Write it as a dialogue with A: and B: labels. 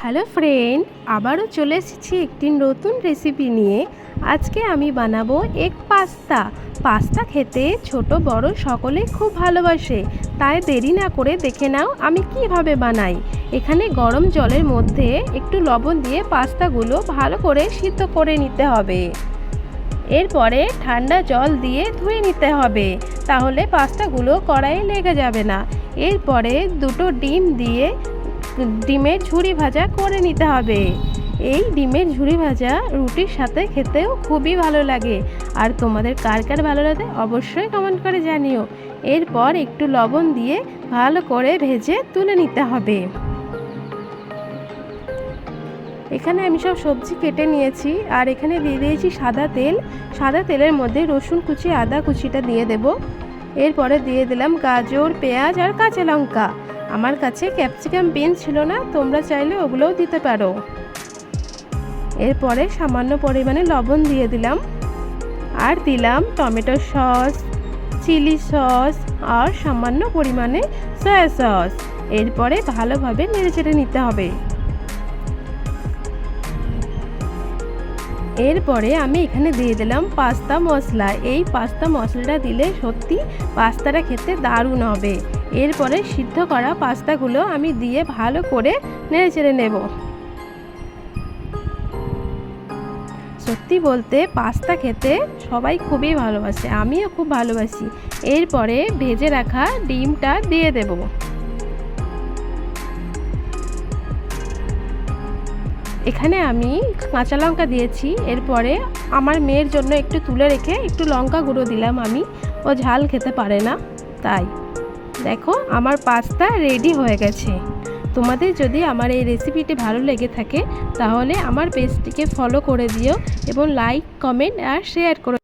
A: Hello friend, আবারও চলে এসেছি একটি নতুন রেসিপি নিয়ে। আজকে আমি বানাবো এগ পাস্তা। পাস্তা খেতে ছোট বড় সকলেই খুব ভালোবাসে, তাই দেরি না করে দেখে নাও আমি কিভাবে বানাই। এখানে গরম জলের মধ্যে একটু লবণ দিয়ে পাস্তাগুলো ভালো করে সিদ্ধ করে নিতে হবে। এরপরে ঠান্ডা জল দিয়ে ধুয়ে নিতে হবে, তাহলে পাস্তাগুলো কড়াইয়ে লেগে যাবে না। এরপরে দুটো ডিম দিয়ে ডিমের ঝুরি ভাজা করে নিতে হবে। এই ডিমের ঝুরি ভাজা রুটির সাথে খেতেও খুবই ভালো লাগে। আর তোমাদের কার কার ভালো লাগে অবশ্যই কমেন্ট করে জানিও। এরপর একটু লবণ দিয়ে ভালো করে ভেজে তুলে নিতে হবে। এখানে আমি সব সবজি কেটে নিয়েছি, আর এখানে দিয়ে দিয়েছি সাদা তেল। সাদা তেলের মধ্যে রসুন কুচি আদা কুচিটা দিয়ে দেব। এরপরে দিয়ে দিলাম গাজর, পেঁয়াজ আর কাঁচা লঙ্কা। আমার কাছে ক্যাপসিকাম বিনস ছিল না, তোমরা চাইলে ওগুলোও দিতে পারো। এরপরে সামান্য পরিমাণে লবণ দিয়ে দিলাম, আর দিলাম টমেটো সস, চিলি সস আর সামান্য পরিমাণে সয়া সস। এরপরে ভালোভাবে নেড়েচেড়ে নিতে হবে। এরপরে আমি এখানে দিয়ে দিলাম পাস্তা মশলা। এই পাস্তা মশলাটা দিলে সত্যি পাস্তাটা খেতে দারুণ হবে। এরপরে সিদ্ধ করা পাস্তাগুলো আমি দিয়ে ভালো করে নেড়েচেড়ে নেব। সত্যি বলতে পাস্তা খেতে সবাই খুবই ভালোবাসে, আমিও খুব ভালোবাসি। এরপরে ভেজে রাখা ডিমটা দিয়ে দেব। এখানে আমি কাঁচা লঙ্কা দিয়েছি। এরপরে আমার মেয়ের জন্য একটু তুলে রেখে একটু লঙ্কা গুঁড়ো দিলাম আমি, ও ঝাল খেতে পারে না তাই। দেখো আমার পাস্তা রেডি হয়ে গেছে। তোমাদের যদি আমার এই রেসিপিটি ভালো লেগে থাকে তাহলে আমার পেজটিকে ফলো করে দিও এবং লাইক, কমেন্ট আর শেয়ার করো।